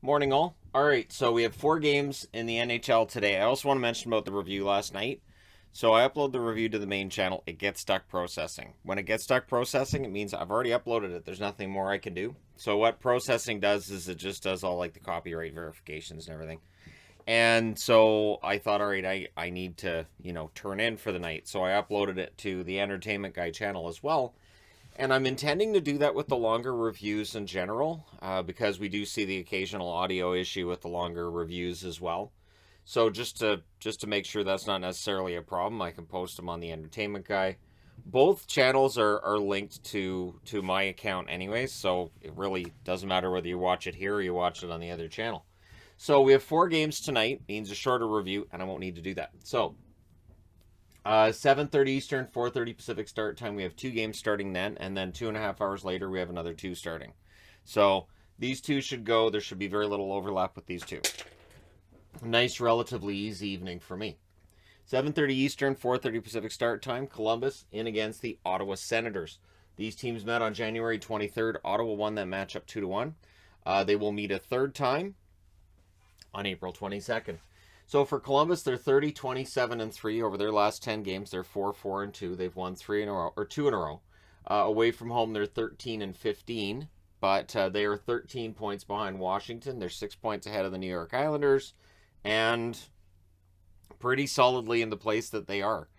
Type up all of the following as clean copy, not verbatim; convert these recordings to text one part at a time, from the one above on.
Morning, all. All right, so we have 4 games in the NHL today. I also want to mention about the review last night. So I upload the review to the main channel. It gets stuck processing. When it gets stuck processing, it means I've already uploaded it. There's nothing more I can do. So what processing does is it just does all like the copyright verifications and everything. And so I thought, all right, I need to, turn in for the night. So I uploaded it to the Entertainment Guy channel as well. And I'm intending to do that with the longer reviews in general, because we do see the occasional audio issue with the longer reviews as well. So just to make sure that's not necessarily a problem, I can post them on the Entertainment Guy. Both channels are linked to my account anyways, so it really doesn't matter whether you watch it here or you watch it on the other channel. So we have 4 games tonight, means a shorter review, and I won't need to do that. So 7:30 Eastern, 4:30 Pacific start time. We have 2 games starting then, and then 2.5 hours later, we have another 2 starting. So these 2 should go. There should be very little overlap with these 2. Nice, relatively easy evening for me. 7:30 Eastern, 4:30 Pacific start time. Columbus in against the Ottawa Senators. These teams met on January 23rd. Ottawa won that matchup 2-1. They will meet a third time on April 22nd. So for Columbus, they're 30-27-3 over their last 10 games. They're 4-4-2. They've won 3 in a row, or 2 in a row. Away from home, they're 13-15, but they are 13 points behind Washington. They're 6 points ahead of the New York Islanders, and pretty solidly in the place that they are.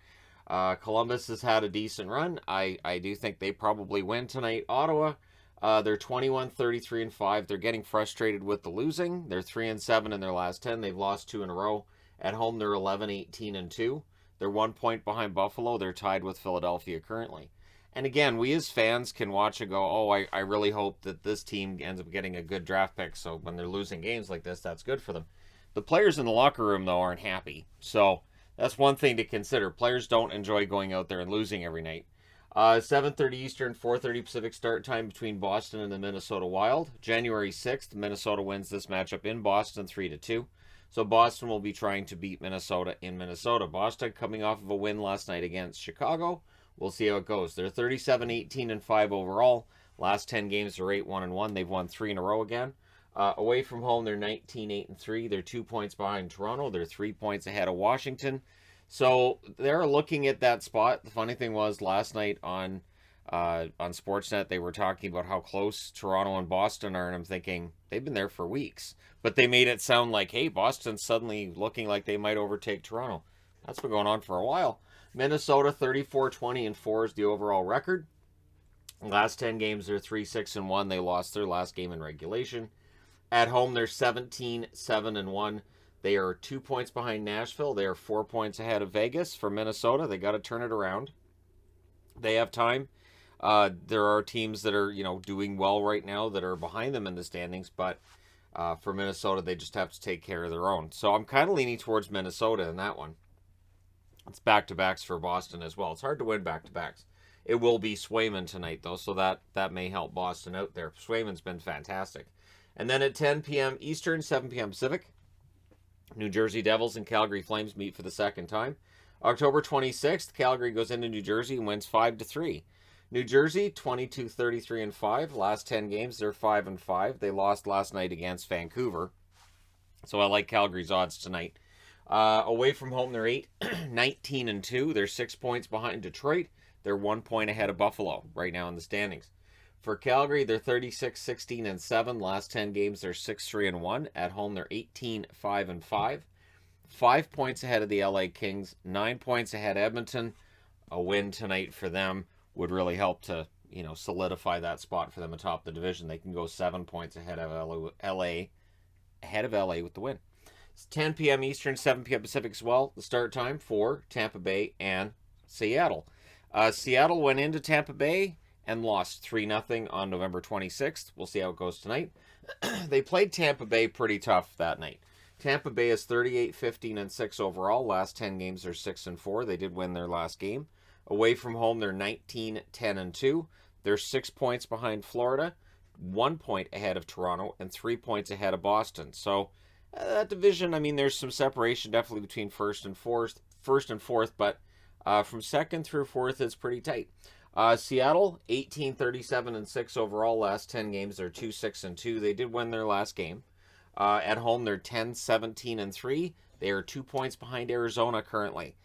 Columbus has had a decent run. I do think they probably win tonight. Ottawa, they're 21-33-5. They're getting frustrated with the losing. They're 3-7 in their last 10. They've lost 2 in a row. At home, they're 11-18-2. They're 1 point behind Buffalo. They're tied with Philadelphia currently. And again, we as fans can watch and go, oh, I really hope that this team ends up getting a good draft pick. So when they're losing games like this, that's good for them. The players in the locker room, though, aren't happy. So that's one thing to consider. Players don't enjoy going out there and losing every night. 7:30 Eastern, 4:30 Pacific start time between Boston and the Minnesota Wild. January 6th, Minnesota wins this matchup in Boston 3-2. So Boston will be trying to beat Minnesota in Minnesota. Boston coming off of a win last night against Chicago. We'll see how it goes. They're 37-18-5 overall. Last 10 games are 8-1-1. They've won 3 in a row again. Away from home, they're 19-8-3. They're 2 points behind Toronto. They're 3 points ahead of Washington. So they're looking at that spot. The funny thing was last night on Sportsnet, they were talking about how close Toronto and Boston are, and I'm thinking they've been there for weeks. But they made it sound like, hey, Boston's suddenly looking like they might overtake Toronto. That's been going on for a while. Minnesota 34-20-4 is the overall record. Last 10 games, they're 3-6-1. They lost their last game in regulation. At home, they're 17-7-1. They are 2 points behind Nashville. They are 4 points ahead of Vegas. For Minnesota, they got to turn it around. They have time. There are teams that are, doing well right now that are behind them in the standings, but for Minnesota, they just have to take care of their own. So I'm kind of leaning towards Minnesota in that one. It's back-to-backs for Boston as well. It's hard to win back-to-backs. It will be Swayman tonight, though, so that may help Boston out there. Swayman's been fantastic. And then at 10 p.m. Eastern, 7 p.m. Pacific, New Jersey Devils and Calgary Flames meet for the second time. October 26th, Calgary goes into New Jersey and wins 5-3. New Jersey, 22-33-5. Last 10 games, they're 5-5. They lost last night against Vancouver. So I like Calgary's odds tonight. Away from home, they're 8-19-2. They're 6 points behind Detroit. They're 1 point ahead of Buffalo right now in the standings. For Calgary, they're 36-16-7. Last 10 games, they're 6-3-1. At home, they're 18-5-5. 5 points ahead of the LA Kings. 9 points ahead of Edmonton. A win tonight for them would really help to, solidify that spot for them atop the division. They can go 7 points ahead of LA with the win. It's 10 p.m. Eastern, 7 p.m. Pacific as well. The start time for Tampa Bay and Seattle. Seattle went into Tampa Bay and lost 3-0 on November 26th. We'll see how it goes tonight. They played Tampa Bay pretty tough that night. Tampa Bay is 38-15-6 overall. Last 10 games are 6-4. They did win their last game. Away from home, they're 19-10-2. They're 6 points behind Florida, 1 point ahead of Toronto, and 3 points ahead of Boston. So that division, there's some separation definitely between first and fourth, but from second through fourth, it's pretty tight. Seattle, 18-37-6 overall. Last 10 games, they're 2-6-2. They did win their last game. At home, they're 10, 17, and 3. They are 2 points behind Arizona currently.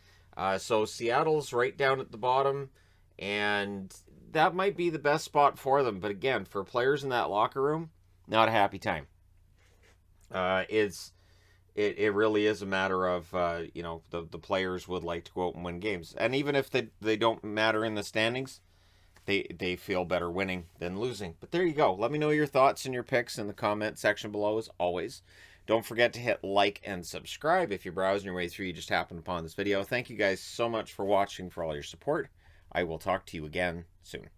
So Seattle's right down at the bottom, and that might be the best spot for them. But again, for players in that locker room, not a happy time. It really is a matter of the players would like to go out and win games, and even if they don't matter in the standings, they feel better winning than losing. But there you go. Let me know your thoughts and your picks in the comment section below as always. Don't forget to hit like and subscribe if you're browsing your way through. You just happened upon this video. Thank you guys so much for watching, for all your support. I will talk to you again soon.